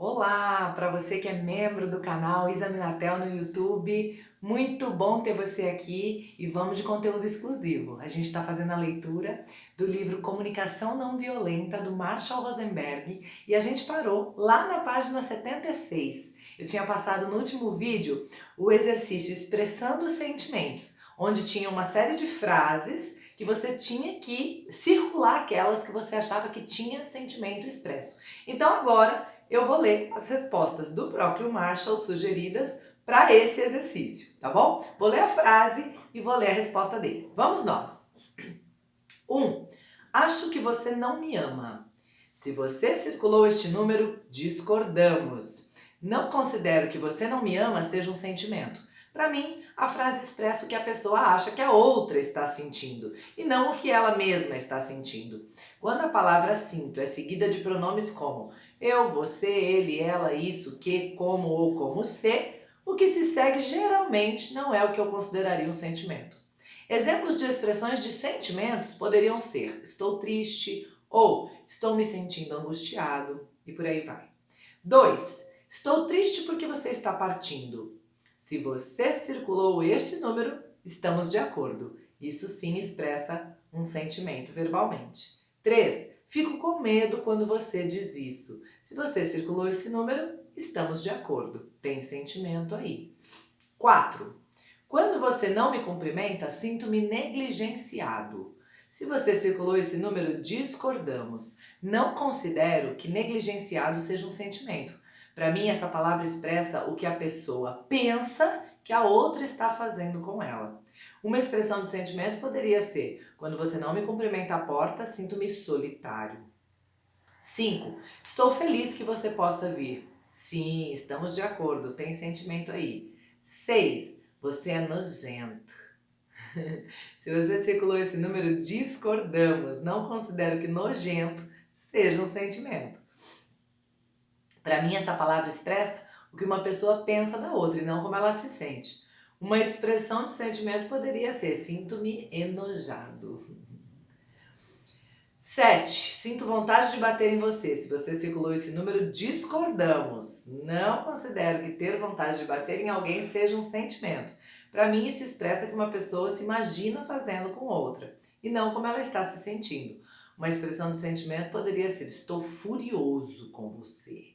Olá, para você que é membro do canal Isaminatel no YouTube, muito bom ter você aqui e vamos de conteúdo exclusivo. A gente está fazendo a leitura do livro Comunicação Não Violenta, do Marshall Rosenberg, e a gente parou lá na página 76. Eu tinha passado no último vídeo o exercício Expressando os Sentimentos, onde tinha uma série de frases que você tinha que circular aquelas que você achava que tinha sentimento expresso. Então agora eu vou ler as respostas do próprio Marshall sugeridas para esse exercício, tá bom? Vou ler a frase e vou ler a resposta dele. Vamos nós! 1. Acho que você não me ama. Se você circulou este número, discordamos. Não considero que você não me ama seja um sentimento. Para mim, a frase expressa o que a pessoa acha que a outra está sentindo e não o que ela mesma está sentindo. Quando a palavra sinto é seguida de pronomes como eu, você, ele, ela, isso, que, como ou como se, o que se segue geralmente não é o que eu consideraria um sentimento. Exemplos de expressões de sentimentos poderiam ser estou triste ou estou me sentindo angustiado e por aí vai. 2. Estou triste porque você está partindo. Se você circulou este número, estamos de acordo. Isso sim expressa um sentimento verbalmente. 3. Fico com medo quando você diz isso. Se você circulou esse número, estamos de acordo. Tem sentimento aí. 4. Quando você não me cumprimenta, sinto-me negligenciado. Se você circulou esse número, discordamos. Não considero que negligenciado seja um sentimento. Para mim, essa palavra expressa o que a pessoa pensa que a outra está fazendo com ela. Uma expressão de sentimento poderia ser: quando você não me cumprimenta à porta, sinto-me solitário. 5. Estou feliz que você possa vir. Sim, estamos de acordo, tem sentimento aí. 6. Você é nojento. Se você circulou esse número, discordamos. Não considero que nojento seja um sentimento. Para mim, essa palavra expressa o que uma pessoa pensa da outra e não como ela se sente. Uma expressão de sentimento poderia ser: sinto-me enojado. 7. Sinto vontade de bater em você. Se você circulou esse número, discordamos. Não considero que ter vontade de bater em alguém seja um sentimento. Para mim, isso expressa que uma pessoa se imagina fazendo com outra e não como ela está se sentindo. Uma expressão de sentimento poderia ser: estou furioso com você.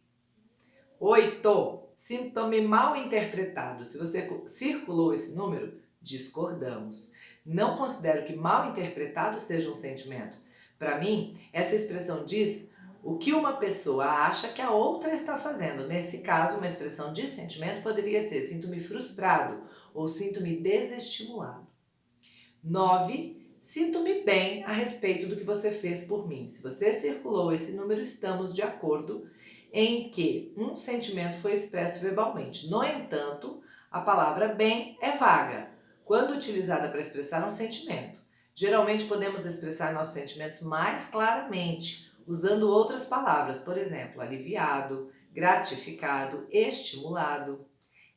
8. Sinto-me mal interpretado. Se você circulou esse número, discordamos. Não considero que mal interpretado seja um sentimento. Para mim, essa expressão diz o que uma pessoa acha que a outra está fazendo. Nesse caso, uma expressão de sentimento poderia ser: sinto-me frustrado ou sinto-me desestimulado. 9. Sinto-me bem a respeito do que você fez por mim. Se você circulou esse número, estamos de acordo em que um sentimento foi expresso verbalmente. No entanto, a palavra bem é vaga quando utilizada para expressar um sentimento. Geralmente podemos expressar nossos sentimentos mais claramente usando outras palavras, por exemplo, aliviado, gratificado, estimulado.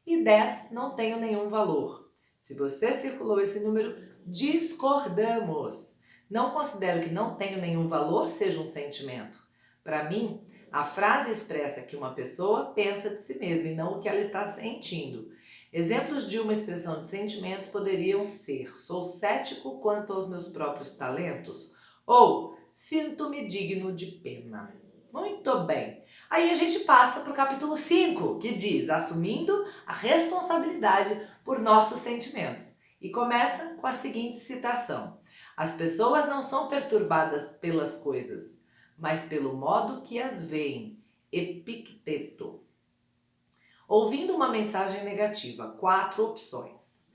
E 10, não tenho nenhum valor. Se você circulou esse número, discordamos. Não considero que não tenho nenhum valor seja um sentimento. Para mim, a frase expressa que uma pessoa pensa de si mesma e não o que ela está sentindo. Exemplos de uma expressão de sentimentos poderiam ser: sou cético quanto aos meus próprios talentos ou sinto-me digno de pena. Muito bem. Aí a gente passa para o capítulo 5, que diz: assumindo a responsabilidade por nossos sentimentos. E começa com a seguinte citação: as pessoas não são perturbadas pelas coisas, mas pelo modo que as veem. Epicteto. Ouvindo uma mensagem negativa, 4 opções.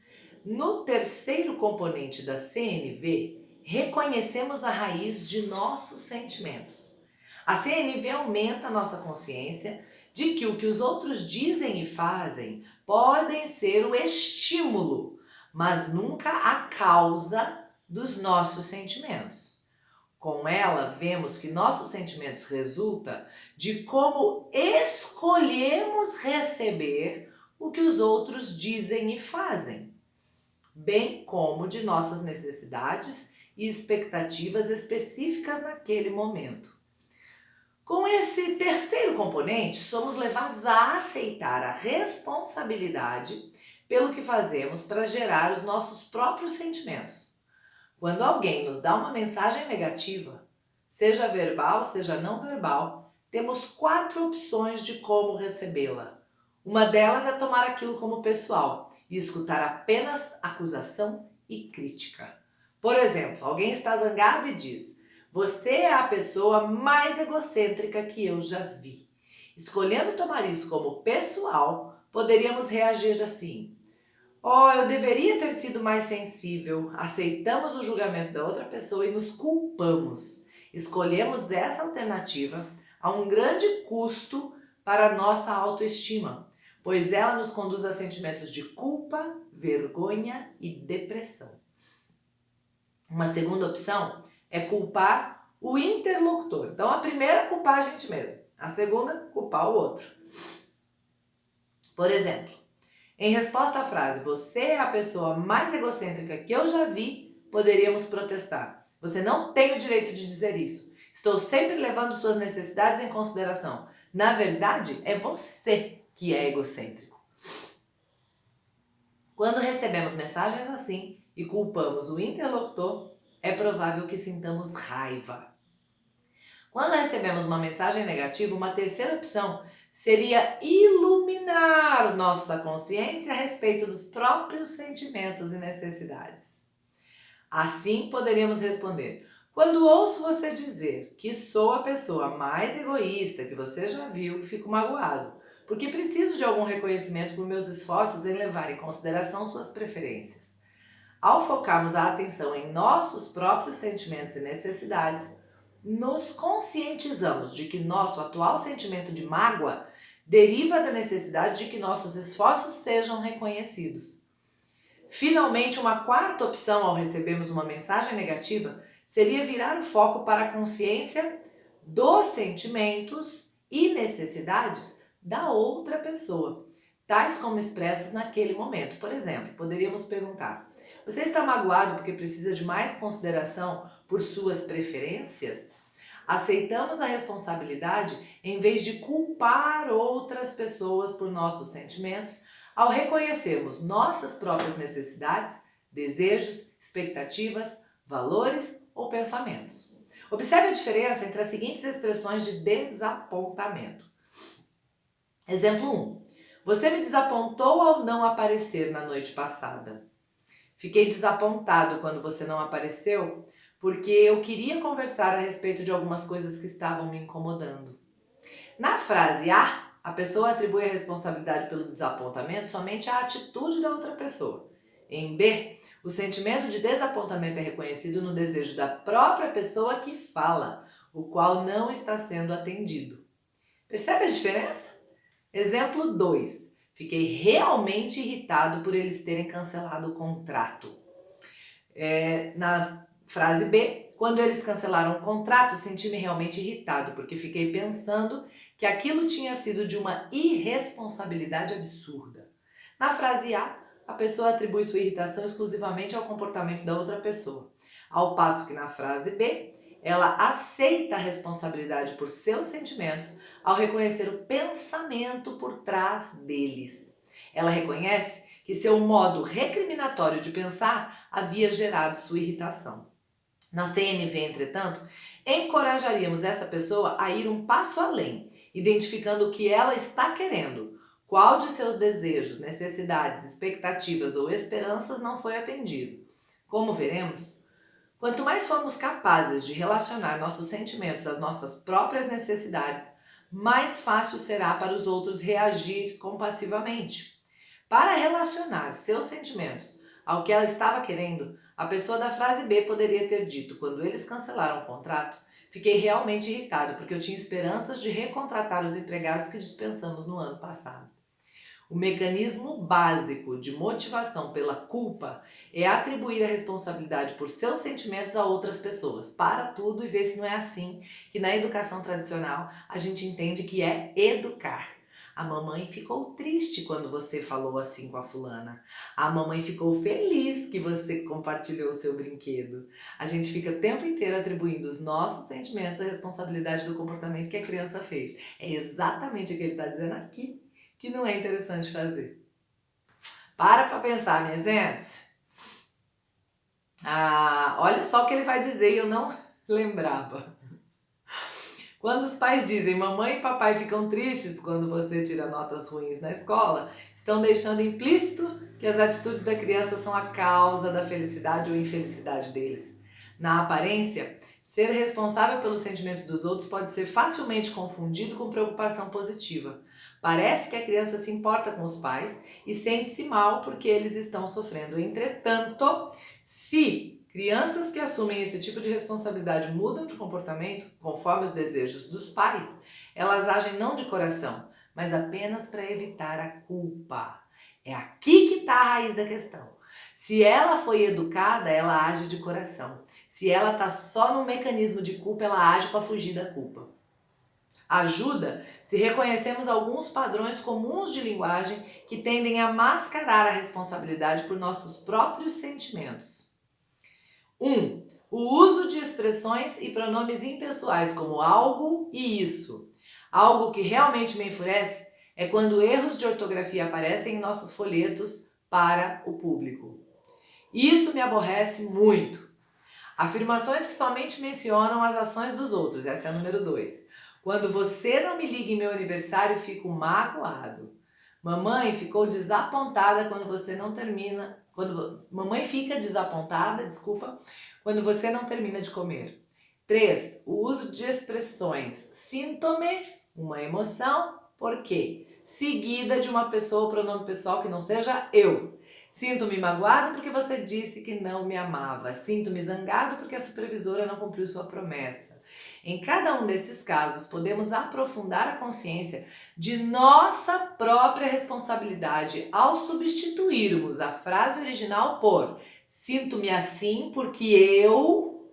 No terceiro componente da CNV, reconhecemos a raiz de nossos sentimentos. A CNV aumenta a nossa consciência de que o que os outros dizem e fazem podem ser o estímulo, mas nunca a causa dos nossos sentimentos. Com ela, vemos que nossos sentimentos resultam de como escolhemos receber o que os outros dizem e fazem, bem como de nossas necessidades e expectativas específicas naquele momento. Com esse terceiro componente, somos levados a aceitar a responsabilidade pelo que fazemos para gerar os nossos próprios sentimentos. Quando alguém nos dá uma mensagem negativa, seja verbal, seja não verbal, temos 4 opções de como recebê-la. Uma delas é tomar aquilo como pessoal e escutar apenas acusação e crítica. Por exemplo, alguém está zangado e diz: "Você é a pessoa mais egocêntrica que eu já vi." Escolhendo tomar isso como pessoal, poderíamos reagir assim: "Oh, eu deveria ter sido mais sensível." Aceitamos o julgamento da outra pessoa e nos culpamos. Escolhemos essa alternativa a um grande custo para a nossa autoestima, pois ela nos conduz a sentimentos de culpa, vergonha e depressão. Uma segunda opção é culpar o interlocutor. Então, a primeira é culpar a gente mesmo. A segunda, culpar o outro. Por exemplo, em resposta à frase "você é a pessoa mais egocêntrica que eu já vi", poderíamos protestar: "Você não tem o direito de dizer isso. Estou sempre levando suas necessidades em consideração. Na verdade, é você que é egocêntrico." Quando recebemos mensagens assim e culpamos o interlocutor, é provável que sintamos raiva. Quando recebemos uma mensagem negativa, uma terceira opção seria iluminar nossa consciência a respeito dos próprios sentimentos e necessidades. Assim, poderíamos responder: "Quando ouço você dizer que sou a pessoa mais egoísta que você já viu, fico magoado, porque preciso de algum reconhecimento por meus esforços em levar em consideração suas preferências." Ao focarmos a atenção em nossos próprios sentimentos e necessidades, nos conscientizamos de que nosso atual sentimento de mágoa deriva da necessidade de que nossos esforços sejam reconhecidos. Finalmente, uma quarta opção ao recebermos uma mensagem negativa seria virar o foco para a consciência dos sentimentos e necessidades da outra pessoa, tais como expressos naquele momento. Por exemplo, poderíamos perguntar: "Você está magoado porque precisa de mais consideração por suas preferências?" Aceitamos a responsabilidade em vez de culpar outras pessoas por nossos sentimentos, ao reconhecermos nossas próprias necessidades, desejos, expectativas, valores ou pensamentos. Observe a diferença entre as seguintes expressões de desapontamento. Exemplo 1. "Você me desapontou ao não aparecer na noite passada." "Fiquei desapontado quando você não apareceu, porque eu queria conversar a respeito de algumas coisas que estavam me incomodando." Na frase A pessoa atribui a responsabilidade pelo desapontamento somente à atitude da outra pessoa. Em B, o sentimento de desapontamento é reconhecido no desejo da própria pessoa que fala, o qual não está sendo atendido. Percebe a diferença? Exemplo 2. "Fiquei realmente irritado por eles terem cancelado o contrato." Na frase B, "Quando eles cancelaram o contrato, senti-me realmente irritado, porque fiquei pensando que aquilo tinha sido de uma irresponsabilidade absurda." Na frase a pessoa atribui sua irritação exclusivamente ao comportamento da outra pessoa, ao passo que na frase B, ela aceita a responsabilidade por seus sentimentos ao reconhecer o pensamento por trás deles. Ela reconhece que seu modo recriminatório de pensar havia gerado sua irritação. Na CNV, entretanto, encorajaríamos essa pessoa a ir um passo além, identificando o que ela está querendo, qual de seus desejos, necessidades, expectativas ou esperanças não foi atendido. Como veremos, quanto mais formos capazes de relacionar nossos sentimentos às nossas próprias necessidades, mais fácil será para os outros reagir compassivamente. Para relacionar seus sentimentos ao que ela estava querendo, a pessoa da frase B poderia ter dito: "Quando eles cancelaram o contrato, fiquei realmente irritado porque eu tinha esperanças de recontratar os empregados que dispensamos no ano passado." O mecanismo básico de motivação pela culpa é atribuir a responsabilidade por seus sentimentos a outras pessoas. Para tudo e vê se não é assim que na educação tradicional a gente entende que é educar. A mamãe ficou triste quando você falou assim com a fulana. A mamãe ficou feliz que você compartilhou o seu brinquedo. A gente fica o tempo inteiro atribuindo os nossos sentimentos à responsabilidade do comportamento que a criança fez. É exatamente o que ele está dizendo aqui que não é interessante fazer. Para pensar, minha gente. Olha só o que ele vai dizer e eu não lembrava. Quando os pais dizem mamãe e papai ficam tristes quando você tira notas ruins na escola, estão deixando implícito que as atitudes da criança são a causa da felicidade ou infelicidade deles. Na aparência, ser responsável pelos sentimentos dos outros pode ser facilmente confundido com preocupação positiva. Parece que a criança se importa com os pais e sente-se mal porque eles estão sofrendo. Entretanto, se crianças que assumem esse tipo de responsabilidade mudam de comportamento conforme os desejos dos pais, elas agem não de coração, mas apenas para evitar a culpa. É aqui que está a raiz da questão. Se ela foi educada, ela age de coração. Se ela está só no mecanismo de culpa, ela age para fugir da culpa. Ajuda se reconhecemos alguns padrões comuns de linguagem que tendem a mascarar a responsabilidade por nossos próprios sentimentos. 1. O uso de expressões e pronomes impessoais como algo e isso. Algo que realmente me enfurece é quando erros de ortografia aparecem em nossos folhetos para o público. Isso me aborrece muito. Afirmações que somente mencionam as ações dos outros, essa é a número 2. Quando você não me liga em meu aniversário, fico magoado. Mamãe ficou desapontada quando você não termina... Mamãe fica desapontada, quando você não termina de comer. 3. O uso de expressões sinto-me, uma emoção, por quê? Seguida de uma pessoa ou pronome pessoal que não seja eu. Sinto-me magoado porque você disse que não me amava. Sinto-me zangado porque a supervisora não cumpriu sua promessa. Em cada um desses casos, podemos aprofundar a consciência de nossa própria responsabilidade ao substituirmos a frase original por sinto-me assim porque eu...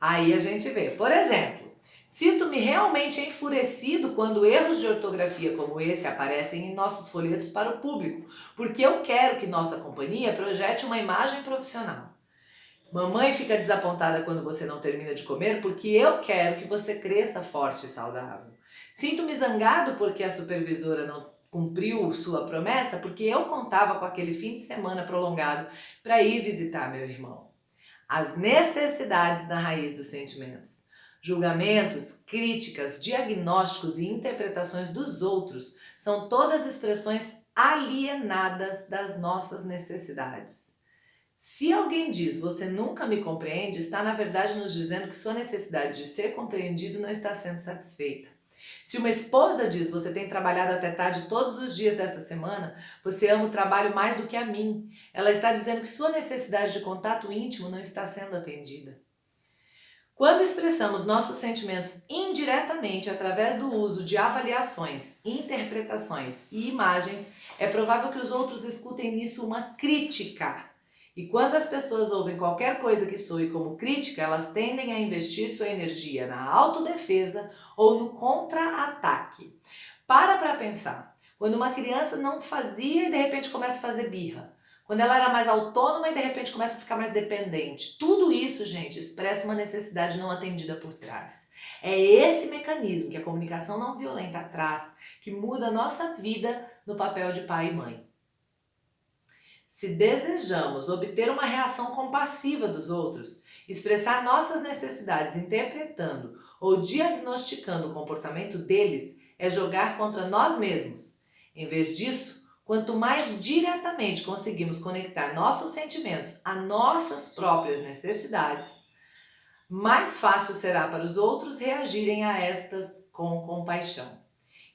Aí a gente vê, por exemplo, sinto-me realmente enfurecido quando erros de ortografia como esse aparecem em nossos folhetos para o público, porque eu quero que nossa companhia projete uma imagem profissional. Mamãe fica desapontada quando você não termina de comer porque eu quero que você cresça forte e saudável. Sinto-me zangado porque a supervisora não cumpriu sua promessa porque eu contava com aquele fim de semana prolongado para ir visitar meu irmão. As necessidades na raiz dos sentimentos. Julgamentos, críticas, diagnósticos e interpretações dos outros são todas expressões alienadas das nossas necessidades. Se alguém diz você nunca me compreende, está na verdade nos dizendo que sua necessidade de ser compreendido não está sendo satisfeita. Se uma esposa diz você tem trabalhado até tarde todos os dias dessa semana, você ama o trabalho mais do que a mim. Ela está dizendo que sua necessidade de contato íntimo não está sendo atendida. Quando expressamos nossos sentimentos indiretamente através do uso de avaliações, interpretações e imagens, é provável que os outros escutem nisso uma crítica. E quando as pessoas ouvem qualquer coisa que soe como crítica, elas tendem a investir sua energia na autodefesa ou no contra-ataque. Para pensar. Quando uma criança não fazia e de repente começa a fazer birra. Quando ela era mais autônoma e de repente começa a ficar mais dependente. Tudo isso, gente, expressa uma necessidade não atendida por trás. É esse mecanismo que a comunicação não violenta traz que muda a nossa vida no papel de pai e mãe. Se desejamos obter uma reação compassiva dos outros, expressar nossas necessidades interpretando ou diagnosticando o comportamento deles é jogar contra nós mesmos. Em vez disso, quanto mais diretamente conseguimos conectar nossos sentimentos a nossas próprias necessidades, mais fácil será para os outros reagirem a estas com compaixão.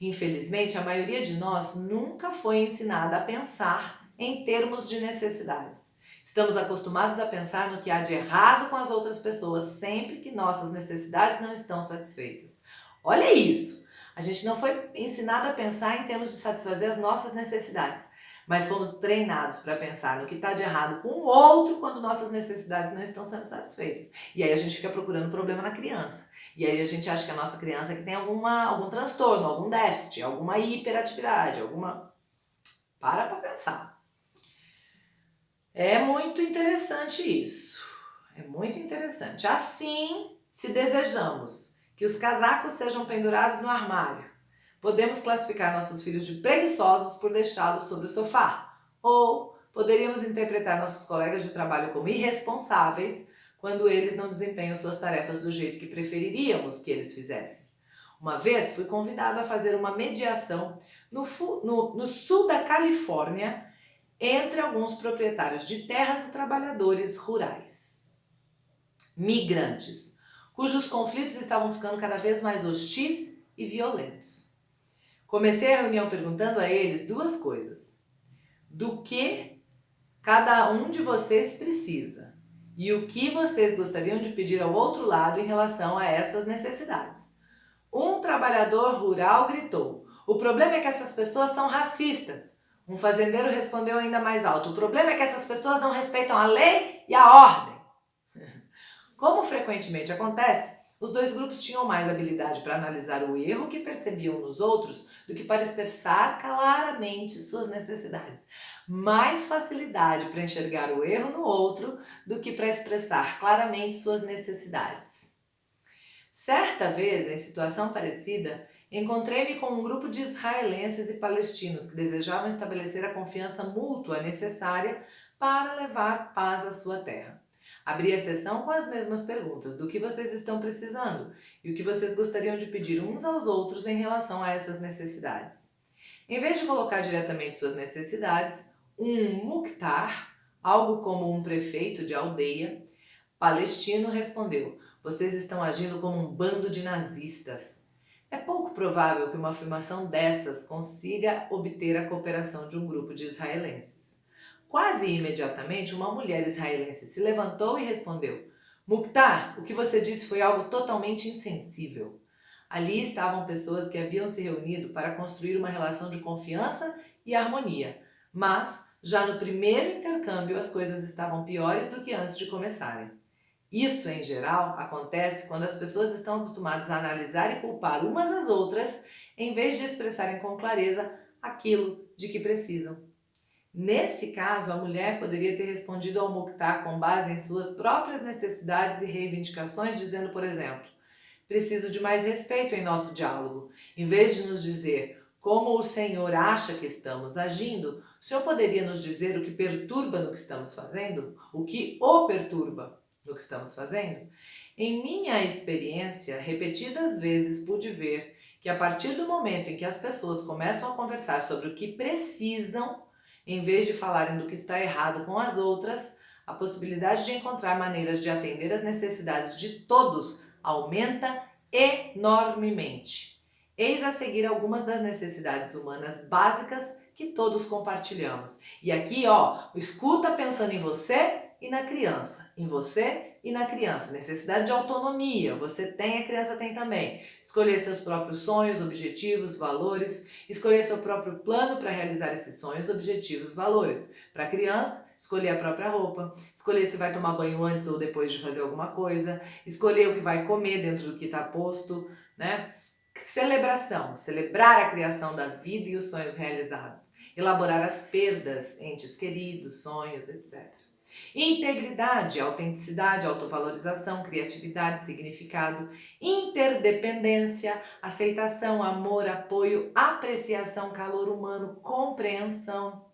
Infelizmente, a maioria de nós nunca foi ensinada a pensar em termos de necessidades. Estamos acostumados a pensar no que há de errado com as outras pessoas sempre que nossas necessidades não estão satisfeitas. Olha isso! A gente não foi ensinado a pensar em termos de satisfazer as nossas necessidades. mas fomos treinados para pensar no que está de errado com o outro quando nossas necessidades não estão sendo satisfeitas. E aí a gente fica procurando problema na criança. E aí a gente acha que a nossa criança é que tem algum transtorno, algum déficit, alguma hiperatividade, alguma... Para pensar. É muito interessante isso. É muito interessante. Assim, se desejamos que os casacos sejam pendurados no armário, podemos classificar nossos filhos de preguiçosos por deixá-los sobre o sofá. Ou poderíamos interpretar nossos colegas de trabalho como irresponsáveis quando eles não desempenham suas tarefas do jeito que preferiríamos que eles fizessem. Uma vez fui convidado a fazer uma mediação no sul da Califórnia entre alguns proprietários de terras e trabalhadores rurais, migrantes, cujos conflitos estavam ficando cada vez mais hostis e violentos. Comecei a reunião perguntando a eles duas coisas: do que cada um de vocês precisa e o que vocês gostariam de pedir ao outro lado em relação a essas necessidades. Um trabalhador rural gritou: "O problema é que essas pessoas são racistas." Um fazendeiro respondeu ainda mais alto: "O problema é que essas pessoas não respeitam a lei e a ordem." Como frequentemente acontece, os dois grupos tinham mais habilidade para analisar o erro que percebiam nos outros do que para expressar claramente suas necessidades. Mais facilidade para enxergar o erro no outro do que para expressar claramente suas necessidades. Certa vez, em situação parecida, encontrei-me com um grupo de israelenses e palestinos que desejavam estabelecer a confiança mútua necessária para levar paz à sua terra. Abri a sessão com as mesmas perguntas: do que vocês estão precisando e o que vocês gostariam de pedir uns aos outros em relação a essas necessidades. Em vez de colocar diretamente suas necessidades, um mukhtar, algo como um prefeito de aldeia, palestino, respondeu: "Vocês estão agindo como um bando de nazistas." É pouco provável que uma afirmação dessas consiga obter a cooperação de um grupo de israelenses. Quase imediatamente, uma mulher israelense se levantou e respondeu: "Mukhtar, o que você disse foi algo totalmente insensível." Ali estavam pessoas que haviam se reunido para construir uma relação de confiança e harmonia, mas já no primeiro intercâmbio as coisas estavam piores do que antes de começarem. Isso, em geral, acontece quando as pessoas estão acostumadas a analisar e culpar umas às outras, em vez de expressarem com clareza aquilo de que precisam. Nesse caso, a mulher poderia ter respondido ao mukhtar com base em suas próprias necessidades e reivindicações, dizendo, por exemplo: "Preciso de mais respeito em nosso diálogo. Em vez de nos dizer como o Senhor acha que estamos agindo, o Senhor poderia nos dizer o que perturba no que estamos fazendo? O que o perturba no que estamos fazendo?" Em minha experiência, repetidas vezes pude ver que a partir do momento em que as pessoas começam a conversar sobre o que precisam, em vez de falarem do que está errado com as outras, a possibilidade de encontrar maneiras de atender às necessidades de todos aumenta enormemente. Eis a seguir algumas das necessidades humanas básicas que todos compartilhamos. E aqui, escuta pensando em você e na criança. Em você e na criança. Necessidade de autonomia. Você tem, a criança tem também. Escolher seus próprios sonhos, objetivos, valores. Escolher seu próprio plano para realizar esses sonhos, objetivos, valores. Para a criança, escolher a própria roupa. Escolher se vai tomar banho antes ou depois de fazer alguma coisa. Escolher o que vai comer dentro do que está posto, né? Celebração. Celebrar a criação da vida e os sonhos realizados. Elaborar as perdas, entes queridos, sonhos, etc. Integridade, autenticidade, autovalorização, criatividade, significado, interdependência, aceitação, amor, apoio, apreciação, calor humano, compreensão,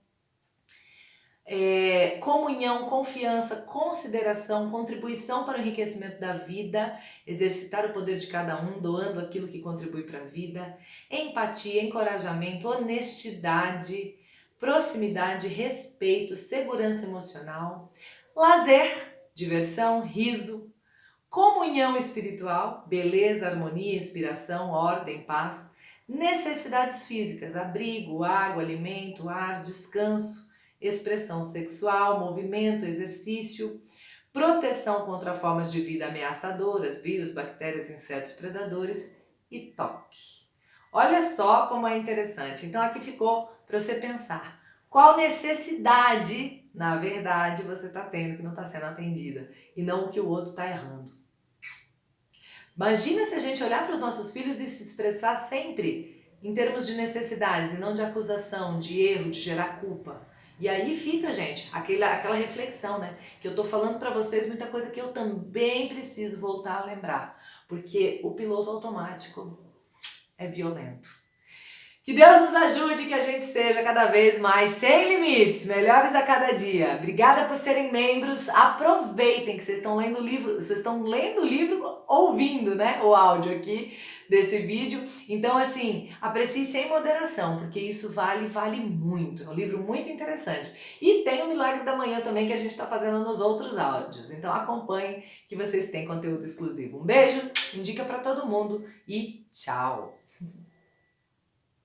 comunhão, confiança, consideração, contribuição para o enriquecimento da vida, exercitar o poder de cada um, doando aquilo que contribui para a vida, empatia, encorajamento, honestidade, proximidade, respeito, segurança emocional, lazer, diversão, riso, comunhão espiritual, beleza, harmonia, inspiração, ordem, paz, necessidades físicas, abrigo, água, alimento, ar, descanso, expressão sexual, movimento, exercício, proteção contra formas de vida ameaçadoras, vírus, bactérias, insetos predadores e toque. Olha só como é interessante. Então aqui ficou para você pensar. Qual necessidade, na verdade, você está tendo que não está sendo atendida e não o que o outro está errando. Imagina se a gente olhar para os nossos filhos e se expressar sempre em termos de necessidades e não de acusação, de erro, de gerar culpa. E aí fica, gente, aquela reflexão, né? Que eu tô falando para vocês muita coisa que eu também preciso voltar a lembrar. Porque o piloto automático é violento. Que Deus nos ajude, que a gente seja cada vez mais sem limites, melhores a cada dia. Obrigada por serem membros. Aproveitem que vocês estão lendo o livro, ouvindo, né, o áudio aqui desse vídeo. Então, assim, aprecie sem moderação, porque isso vale muito. É um livro muito interessante. E tem o Milagre da Manhã também que a gente está fazendo nos outros áudios. Então, acompanhem que vocês têm conteúdo exclusivo. Um beijo, indica para todo mundo e tchau.